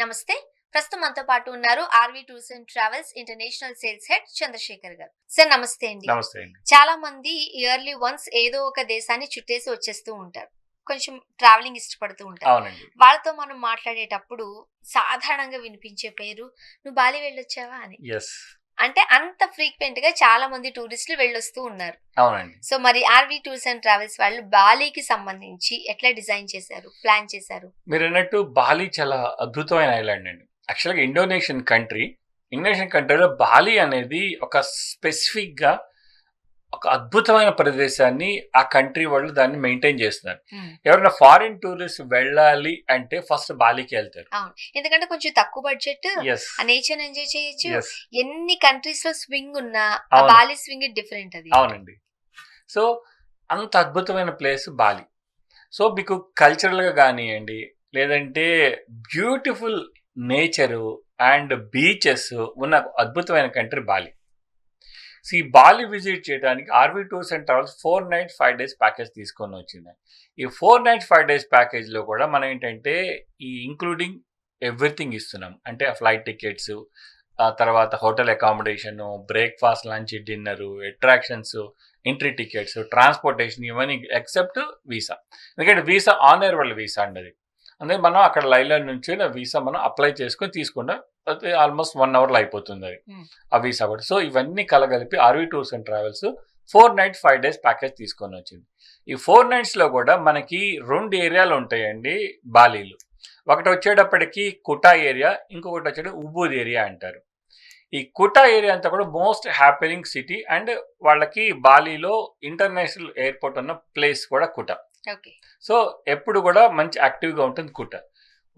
నమస్తే. ప్రస్తుతం మనతో పాటు ఉన్నారు RV tours and travels international sales head Chandrashekhar garu. Sir నమస్తే అండి. నమస్తే అండి. చాలా మంది ఇయర్లీ వన్స్ ఏదో ఒక దేశాన్ని చుట్టేసి వచ్చేస్తూ ఉంటారు. కొంచెం ట్రావెలింగ్ ఇష్టపడుతూ ఉంటారు. అవునండి. వాళ్ళతో మనం మాట్లాడేటప్పుడు సాధారణంగా వినిపించే పేరు నువ్వు బాలి వెళ్ళొచ్చావా అని. యెస్. అంటే అంత ఫ్రీక్వెంట్ గా చాలా మంది టూరిస్టులు వెళ్ళొస్తూ ఉన్నారు. అవునండి. సో మరి ఆర్వి టూర్స్ అండ్ ట్రావెల్స్ వాళ్ళు బాలీకి సంబంధించి ఎట్లా డిజైన్ చేశారు, ప్లాన్ చేశారు? మీరన్నట్టు బాలి చాలా అద్భుతమైన ఐలాండ్ అండి. యాక్చువల్‌గా ఇండోనేషియన్ కంట్రీలో బాలి అనేది ఒక స్పెసిఫిక్‌గా ఒక అద్భుతమైన ప్రదేశాన్ని ఆ కంట్రీ వాళ్ళు దాన్ని మెయింటైన్ చేస్తున్నారు. ఎవరైనా ఫారిన్ టూరిస్ట్ వెళ్ళాలి అంటే ఫస్ట్ బాలికి వెళ్తారు. అవును. ఎందుకంటే కొంచెం తక్కువ బడ్జెట్, యెస్. ఆ నేచర్ ఎంజాయ్ చేయొచ్చు. యెస్. ఎన్ని కంట్రీస్ లో స్వింగ్ ఉన్నా ఆ అవును. బాలి స్వింగ్ డిఫరెంట్ అది. అవునండి. సో అంత అద్భుతమైన ప్లేస్ బాలి. సో మీకు కల్చరల్‌గా గానియండి, లేదంటే బ్యూటిఫుల్ నేచరు అండ్ బీచెస్ ఉన్న అద్భుతమైన కంట్రీ బాలి. సో ఈ బాలి విజిట్ చేయడానికి RV tours and travels 4 nights 5 days package తీసుకొని వచ్చింది. ఈ 4 నైట్స్ 5 డేస్ ప్యాకేజ్లో కూడా మనం ఏంటంటే ఈ ఇంక్లూడింగ్ ఎవ్రీథింగ్ ఇస్తున్నాం. అంటే ఫ్లైట్ టికెట్స్, ఆ తర్వాత hotel accommodation, breakfast, lunch, dinner, attractions, entry tickets, transportation ఇవన్నీ ఎక్సెప్ట్ వీసా. ఎందుకంటే వీసా ఆన్ అరైవల్ వీసా అండి అది. అందుకే మనం అక్కడ లైన్లో నుంచి వీసా మనం అప్లై చేసుకొని తీసుకుంటాం. అది ఆల్మోస్ట్ 1 అవర్లో అయిపోతుంది అది ఆ వీసా కూడా. సో ఇవన్నీ కలగలిపి RV tours and travels 4 nights 5 days package తీసుకొని వచ్చింది. ఈ 4 నైట్స్లో కూడా మనకి 2 ఏరియాలు ఉంటాయండి బాలీలో. ఒకటి వచ్చేటప్పటికి కుటా ఏరియా, ఇంకొకటి వచ్చేటప్పుడు ఉబూద్ ఏరియా అంటారు. ఈ కుటా ఏరియా అంతా కూడా మోస్ట్ హ్యాపెనింగ్ సిటీ అండ్ వాళ్ళకి బాలీలో ఇంటర్నేషనల్ ఎయిర్పోర్ట్ ఉన్న ప్లేస్ కూడా కుటా. ఓకే. సో ఎప్పుడు కూడా మంచి యాక్టివ్గా ఉంటుంది కుటా.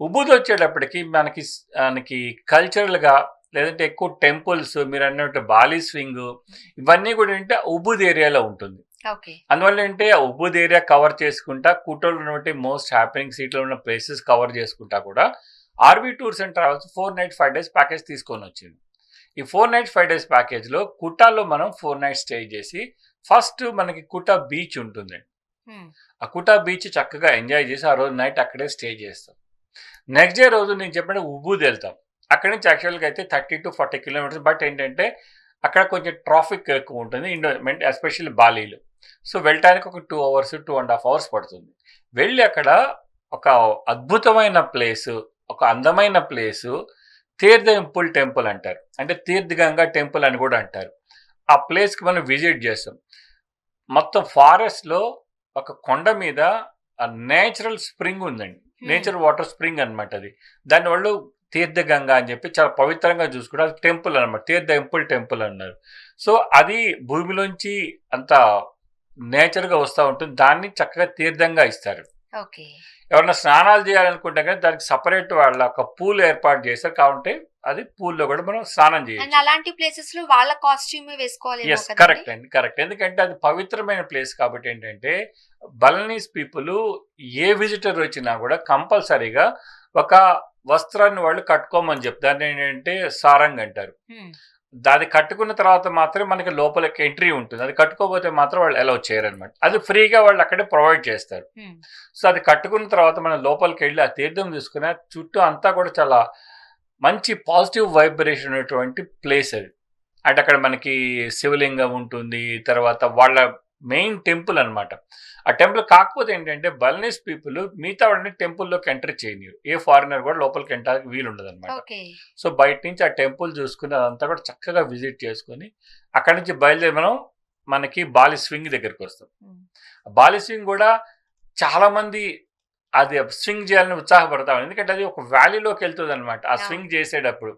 ఉబూద్ వచ్చేటప్పటికి మనకి కల్చరల్గా లేదంటే ఎక్కువ టెంపుల్స్, మీరు అన్నట్టు బాలీ స్వింగ్ ఇవన్నీ కూడా ఏంటంటే ఉబూద్ ఏరియాలో ఉంటుంది. ఓకే. అందువల్ల ఏంటంటే ఆ ఉబూద్ ఏరియా కవర్ చేసుకుంటా, కుటాలో ఉన్నటువంటి మోస్ట్ హ్యాపెనింగ్ సిటీలో ఉన్న ప్లేసెస్ కవర్ చేసుకుంటా కూడా RV tours and travels 4 nights 5 days package తీసుకొని వచ్చింది. ఈ 4 నైట్స్ 5 డేస్ ప్యాకేజ్లో కుటాలో మనం 4 నైట్స్ స్టే చేసి ఫస్ట్ మనకి కుటా బీచ్ ఉంటుంది. ఆ కుటా బీచ్ చక్కగా ఎంజాయ్ చేసి ఆ రోజు నైట్ అక్కడే స్టే చేస్తాం. నెక్స్ట్ డే రోజు నేను చెప్పినట్టు ఉబూద్ వెళ్తాం. అక్కడి నుంచి యాక్చువల్గా అయితే 30 to 40 కిలోమీటర్స్. బట్ ఏంటంటే అక్కడ కొంచెం ట్రాఫిక్ ఎక్కువ ఉంటుంది ఎస్పెషల్లీ బాలీలో. సో వెళ్ళటానికి ఒక 2 అవర్స్ 2.5 అవర్స్ పడుతుంది. వెళ్ళి అక్కడ ఒక అద్భుతమైన ప్లేసు, ఒక అందమైన ప్లేసు తీర్థంపుల్ టెంపుల్ అంటారు. అంటే తీర్థగంగా టెంపుల్ అని కూడా అంటారు. ఆ ప్లేస్కి మనం విజిట్ చేస్తాం. మొత్తం ఫారెస్ట్లో ఒక కొండ మీద నేచురల్ స్ప్రింగ్ ఉందండి. నేచురల్ వాటర్ స్ప్రింగ్ అనమాట అది. దానివల్ల తీర్థగంగా అని చెప్పి చాలా పవిత్రంగా చూసుకుంటే అది టెంపుల్ అనమాట. తీర్థంపుల్ టెంపుల్ అన్నారు. సో అది భూమిలోంచి అంత నేచర్గా వస్తూ ఉంటుంది. దాన్ని చక్కగా తీర్థంగా ఇస్తారు. ఓకే. ఎవరైనా స్నానాలు చేయాలనుకుంటే కానీ దానికి సపరేట్ వాళ్ళ ఒక పూల్ ఏర్పాటు చేస్తారు. కాబట్టి అది పూల్లో కూడా మనం స్నానం చేయొచ్చు. అలాంటి ప్లేసెస్ లో వాళ్ళ కాస్ట్యూమ్ వేసుకోవాలి. ఎస్, కరెక్ట్ అండి, కరెక్ట్. ఎందుకంటే అది పవిత్రమైన ప్లేస్ కాబట్టి ఏంటంటే బలనీస్ పీపుల్ ఏ విజిటర్ వచ్చినా కూడా కంపల్సరీగా ఒక వస్త్రాన్ని వాళ్ళు కట్టుకోమని చెప్తారు. దాన్ని ఏంటంటే సారంగ్ అంటారు. దాన్ని కట్టుకున్న తర్వాత మాత్రమే మనకి లోపలికి ఎంట్రీ ఉంటుంది. అది కట్టుకోకపోతే మాత్రం వాళ్ళు అలౌ చేయరు అనమాట. అది ఫ్రీగా వాళ్ళు అక్కడే ప్రొవైడ్ చేస్తారు. సో అది కట్టుకున్న తర్వాత మనం లోపలికి వెళ్ళి ఆ తీర్థం తీసుకుని చుట్టూ అంతా కూడా చాలా మంచి పాజిటివ్ వైబ్రేషన్ ఉన్నటువంటి ప్లేస్ అది. అంటే అక్కడ మనకి శివలింగం ఉంటుంది, తర్వాత వాళ్ళ మెయిన్ టెంపుల్ అనమాట. ఆ టెంపుల్ కాకపోతే ఏంటంటే బలనీస్ పీపుల్ మిగతా వాళ్ళని టెంపుల్లోకి ఎంటర్ చేయనిరు. ఏ ఫారినర్ కూడా లోపలికి ఎంటర్ వీలు ఉండదు అనమాట. సో బయట నుంచి ఆ టెంపుల్ చూసుకుని అదంతా కూడా చక్కగా విజిట్ చేసుకుని అక్కడి నుంచి బయలుదేరి మనం మనకి బాలి స్వింగ్ దగ్గరికి వస్తాం. బాలి స్వింగ్ కూడా చాలా మంది అది స్వింగ్ చేయాలని ఉత్సాహపడతాం. ఎందుకంటే అది ఒక వ్యాలీలోకి వెళ్తుంది అనమాట. ఆ స్వింగ్ చేసేటప్పుడు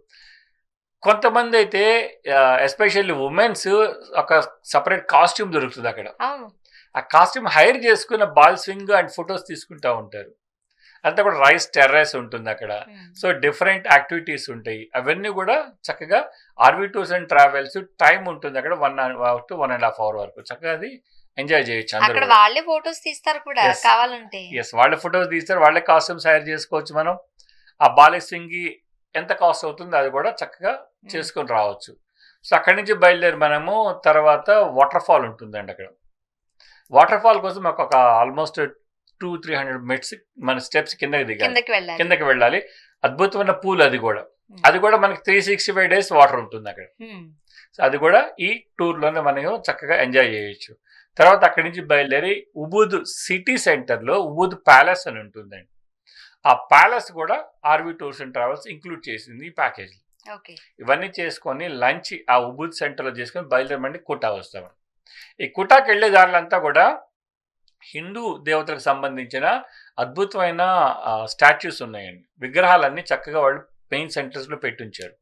కొంతమంది అయితే ఎస్పెషల్లీ ఉమెన్స్ ఒక సపరేట్ కాస్ట్యూమ్ దొరుకుతుంది అక్కడ. ఆ కాస్ట్యూమ్ హైర్ చేసుకున్న బాల్ స్వింగ్ అండ్ ఫొటోస్ తీసుకుంటూ ఉంటారు. అంతా కూడా రైస్ టెర్రస్ ఉంటుంది అక్కడ. సో డిఫరెంట్ యాక్టివిటీస్ ఉంటాయి. అవన్నీ కూడా చక్కగా RV tours and travels time ఉంటుంది అక్కడ 1 hour to 1.5 hours వరకు చక్కగా అది ఎంజాయ్ చేయొచ్చు. అక్కడ వాళ్ళే ఫోటోస్ తీస్తారు కూడా కావాలంటే. ఎస్, వాళ్ళే ఫొటోస్ తీస్తారు, వాళ్ళే కాస్ట్యూమ్స్ హైర్ చేసుకోవచ్చు. మనం ఆ బాలి స్వింగ్ ఎంత కాస్ట్ అవుతుందో అది కూడా చక్కగా చేసుకొని రావచ్చు. సో అక్కడి నుంచి బయలుదేరి మనము తర్వాత వాటర్ ఫాల్ ఉంటుందండి అక్కడ. వాటర్ ఫాల్ కోసం మాకు ఒక ఆల్మోస్ట్ 200-300 మెట్స్ మన స్టెప్స్ కిందకి వెళ్ళాలి. అద్భుతమైన పూల్ అది కూడా మనకి 365 డేస్ వాటర్ ఉంటుంది అక్కడ. సో అది కూడా ఈ టూర్లోనే మనం చక్కగా ఎంజాయ్ చేయొచ్చు. తర్వాత అక్కడి నుంచి బయలుదేరి ఉబుద్ సిటీ సెంటర్లో ఉబుద్ ప్యాలెస్ అని ఉంటుందండి. ఆ ప్యాలెస్ కూడా RV tours and travels include చేసింది ఈ ప్యాకేజ్. ఇవన్నీ చేసుకొని లంచ్ ఆ ఉబుద్ సెంటర్లో చేసుకొని బయలుదేరమండి కుటా వస్తాం. ఈ కుటాకి వెళ్ళే దారులంతా కూడా హిందూ దేవతలకు సంబంధించిన అద్భుతమైన స్టాచ్యూస్ ఉన్నాయండి. విగ్రహాలన్నీ చక్కగా వాళ్ళు మెయిన్ సెంటర్స్ లో పెట్టించారు.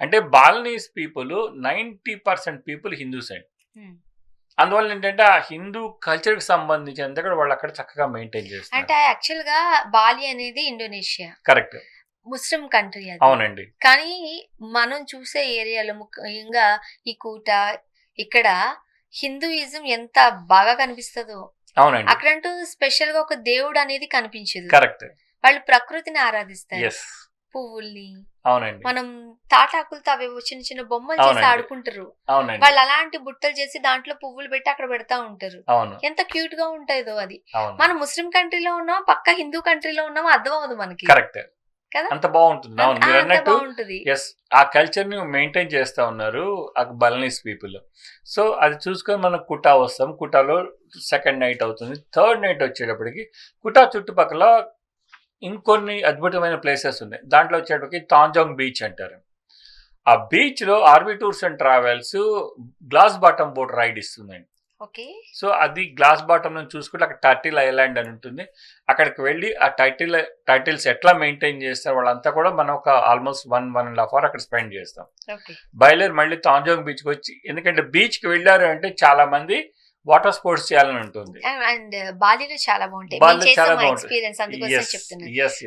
అంటే బాలనీస్ పీపుల్ 90% పీపుల్ హిందూస్ అండి. అందువల్ల ఏంటంటే ఆ హిందూ కల్చర్ కి సంబంధించినంత కూడా వాళ్ళు అక్కడ చక్కగా మెయింటైన్ చేస్తారు. అంటే యాక్చువల్ గా బాలి అనేది ఇండోనేషియా, కరెక్ట్, ముస్లిం కంట్రీ అది. అవునండి. కానీ మనం చూసే ఏరియాలో ముఖ్యంగా ఈ కూట ఇక్కడ హిందూయిజం ఎంత బాగా కనిపిస్తుందో. అవునండి. అక్కడంటూ స్పెషల్ గా ఒక దేవుడు అనేది కనిపించదు. కరెక్ట్. వాళ్ళు ప్రకృతిని ఆరాధిస్తారు. ఎస్, పువ్వుల్ని. అవునండి. మనం తాటాకులతో అవి చిన్న చిన్న బొమ్మలు చేసి ఆడుకుంటారు. అవునండి. వాళ్ళు అలాంటి బుట్టలు చేసి దాంట్లో పువ్వులు పెట్టి అక్కడ పెడతా ఉంటారు. అవును. ఎంత క్యూట్ గా ఉంటుందో అది. అవును. మనం ముస్లిం కంట్రీలో ఉన్నాం, పక్క హిందూ కంట్రీలో ఉన్నాం, అర్థం అవ్వదు మనకి. కరెక్ట్ కదా, అంత బాగుంటుంది. అవును, మీరు అన్నట్టు బాగుంటుంది. ఎస్, ఆ కల్చర్ ని మెయింటైన్ చేస్తా ఉన్నారు ఆ బలనీస్ పీపుల్. సో అది చూసుకొని మనం కుటా వస్తాం. కుటాలో సెకండ్ నైట్ అవుతుంది. థర్డ్ నైట్ వచ్చేటప్పటికి కుటా చుట్టుపక్కల ఇంకొన్ని అద్భుతమైన ప్లేసెస్ ఉన్నాయి. దాంట్లో వచ్చేటప్పటికి తాంజాంగ్ బీచ్ అంటారు. ఆ బీచ్ లో RV tours and travels glass bottom boat ride ఇస్తుందండి. సో అది గ్లాస్ బాటమ్ నుంచి చూసుకుంటే అక్కడ టర్టిల్ ఐలాండ్ అని ఉంటుంది. అక్కడికి వెళ్ళి ఆ టైటిల్స్ ఎట్లా మెయింటైన్ చేస్తారు వాళ్ళంతా కూడా మనం ఒక ఆల్మోస్ట్ 1.5 hours అక్కడ స్పెండ్ చేస్తాం. బయలుదేరి మళ్ళీ తాంజాంగ్ బీచ్కి వచ్చి, ఎందుకంటే బీచ్కి వెళ్ళారు అంటే చాలా మంది వాటర్ స్పోర్ట్స్ చేయాలని ఉంటుంది. అండ్ బాలీలో చాలా బాగుంటాయి.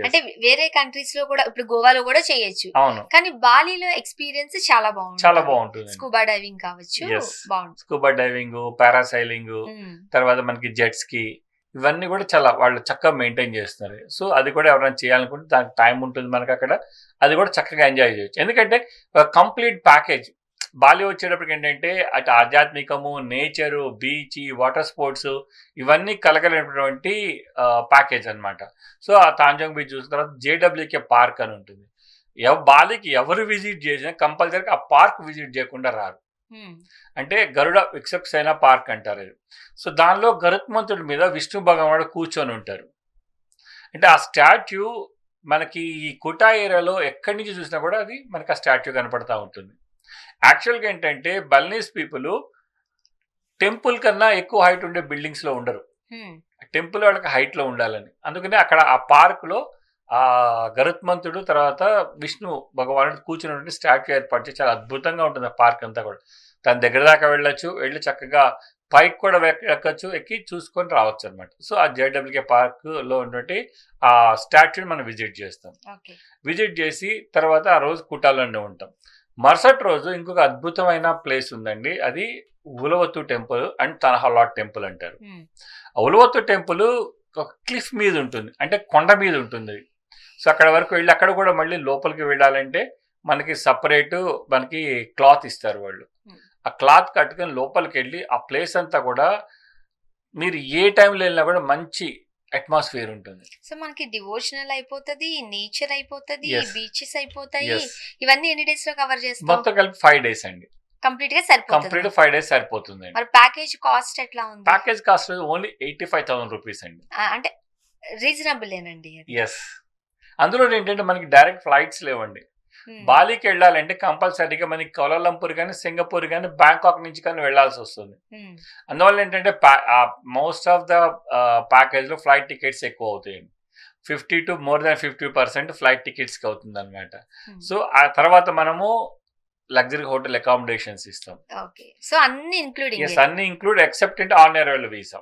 అంటే వేరే కంట్రీస్ లో కూడా, ఇప్పుడు గోవాలో కూడా చేయొచ్చు. అవును, కానీ బాలీలో ఎక్స్పీరియన్స్ చాలా బాగుంటుంది. స్కూబా డైవింగ్ కావచ్చు, బాగుంటుంది. స్కూబా డైవింగ్, పారాసైలింగ్, తర్వాత మనకి జెట్ స్కీ, ఇవన్నీ కూడా చాలా వాళ్ళు చక్కగా మెయింటైన్ చేస్తున్నారు. సో అది కూడా ఎవరైనా చేయాలనుకుంటే దానికి టైం ఉంటుంది మనకి అక్కడ, అది కూడా చక్కగా ఎంజాయ్ చేయొచ్చు. ఎందుకంటే కంప్లీట్ ప్యాకేజ్ బాలి వచ్చేటప్పటికి ఏంటంటే అటు ఆధ్యాత్మికము, నేచరు, బీచ్, వాటర్ స్పోర్ట్స్ ఇవన్నీ కలగలిగినటువంటి ప్యాకేజ్ అనమాట. సో ఆ తాంజాంగ్ బీచ్ చూసిన తర్వాత జేడబ్ల్యూకే పార్క్ అని ఉంటుంది. బాలికి ఎవరు విజిట్ చేసినా కంపల్సరీగా ఆ పార్క్ విజిట్ చేయకుండా రారు. అంటే గరుడ విక్షసేన పార్క్ అంటారు అది. సో దానిలో గరుత్మంతుడి మీద విష్ణు భగవానుడు కూర్చొని ఉంటారు. అంటే ఆ స్టాచ్యూ మనకి ఈ కుటా ఏరియాలో ఎక్కడి నుంచి చూసినా కూడా అది మనకి ఆ స్టాచ్యూ కనపడతా ఉంటుంది. యాక్చువల్గా ఏంటంటే బల్నీస్ పీపుల్ టెంపుల్ కన్నా ఎక్కువ హైట్ ఉండే బిల్డింగ్స్ లో ఉండరు. టెంపుల్ వాళ్ళకి హైట్ లో ఉండాలని, అందుకని అక్కడ ఆ పార్క్ లో ఆ గరుత్మంతుడు తర్వాత విష్ణు భగవానుడు కూర్చున్నటువంటి స్టాచ్యూ ఏర్పాటు చేసి చాలా అద్భుతంగా ఉంటుంది ఆ పార్క్ అంతా కూడా. దాని దగ్గర దాకా వెళ్ళొచ్చు, వెళ్ళి చక్కగా పైకి కూడా ఎక్కచ్చు, ఎక్కి చూసుకొని రావచ్చు అనమాట. సో ఆ జేడబ్ల్యూకే పార్క్ లో ఉన్నటువంటి ఆ స్టాచ్యూని మనం విజిట్ చేస్తాం. విజిట్ చేసి తర్వాత ఆ రోజు కుటాలోనే ఉంటాం. మరుసటి రోజు ఇంకొక అద్భుతమైన ప్లేస్ ఉందండి. అది ఉలవత్తు టెంపుల్ అండ్ తనహలాట్ టెంపుల్ అంటారు. ఉలవత్తు టెంపుల్ ఒక క్లిఫ్ మీద ఉంటుంది, అంటే కొండ మీద ఉంటుంది. సో అక్కడ వరకు వెళ్ళి అక్కడ కూడా మళ్ళీ లోపలికి వెళ్ళాలంటే మనకి సపరేట్ మనకి క్లాత్ ఇస్తారు వాళ్ళు. ఆ క్లాత్ కట్టుకొని లోపలికి వెళ్ళి ఆ ప్లేస్ అంతా కూడా మీరు ఏ టైంలో వెళ్ళినా కూడా మంచి అట్మాస్ఫియర్ ఉంటుంది. సో మనకి డివోషనల్ అయిపోతుంది, నేచర్ అయిపోతుంది, బీచెస్ అయిపోతాయి. ఇవన్నీ ఎన్ని డేస్ లో కవర్ చేస్తాం? మొత్తం కలిపి 5 days అండి. కంప్లీట్ గా సరిపోతుంది. కంప్లీట్ 5 days సరిపోతుంది. మరి ప్యాకేజ్ కాస్ట్ ఎట్లా ఉంది? ప్యాకేజ్ కాస్ట్ ఓన్లీ 85,000 రూపీస్ అండి. అంటే రీజనబుల్ ఏనండి. ఎస్, అందులో ఏంటంటే మనకి డైరెక్ట్ ఫ్లైట్స్ లేవండి. బాలికి వెళ్ళాలంటే కంపల్సరీగా మనకి కౌలాలంపూర్ కానీ, సింగపూర్ కానీ, బ్యాంకాక్ నుంచి కానీ వెళ్లాల్సి వస్తుంది. అందువల్ల ఏంటంటే మోస్ట్ ఆఫ్ ద ప్యాకేజ్ లో ఫ్లైట్ టికెట్స్ ఎక్కువ అవుతాయండి. 50 to more than 50% flight tickets కి అవుతుంది అనమాట. సో ఆ తర్వాత మనము లగ్జరీ హోటల్ అకామిడేషన్స్ ఇస్తాం. సో అన్ని include except on arrival visa.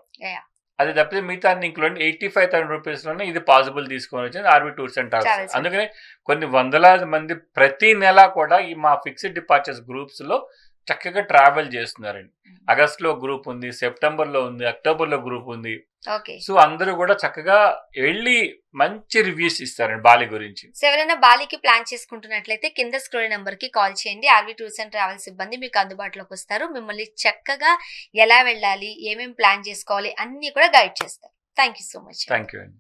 అది తప్పితే మిగతా అన్ని ఇంక్లూడ్ 85,000 రూపీస్ లోనే ఇది పాసిబుల్ తీసుకొని వచ్చింది ఆర్వి టూర్స్ అండ్ ట్రావెల్స్. అందుకని కొన్ని వందలాది మంది ప్రతి నెల కూడా ఈ మా ఫిక్స్డ్ డిపార్చర్స్ గ్రూప్స్ లో చక్కగా ట్రావెల్ చేస్తున్నారండి. ఆగస్ట్ లో గ్రూప్ ఉంది, సెప్టెంబర్ లో ఉంది, అక్టోబర్ లో గ్రూప్ ఉంది. సో అందరూ కూడా చక్కగా వెళ్ళి మంచి రివ్యూస్ ఇస్తారండి బాలి గురించి. సో ఎవరైనా బాలికి ప్లాన్ చేసుకుంటున్నట్లయితే కింద స్క్రోల్ నెంబర్ కి కాల్ చేయండి. ఆర్వి టూర్స్ అండ్ ట్రావెల్స్ సిబ్బంది మీకు అందుబాటులోకి వస్తారు. మిమ్మల్ని చక్కగా ఎలా వెళ్ళాలి, ఏమేమి ప్లాన్ చేసుకోవాలి అన్ని కూడా గైడ్ చేస్తారు. Thank you so much. Thank you అండి.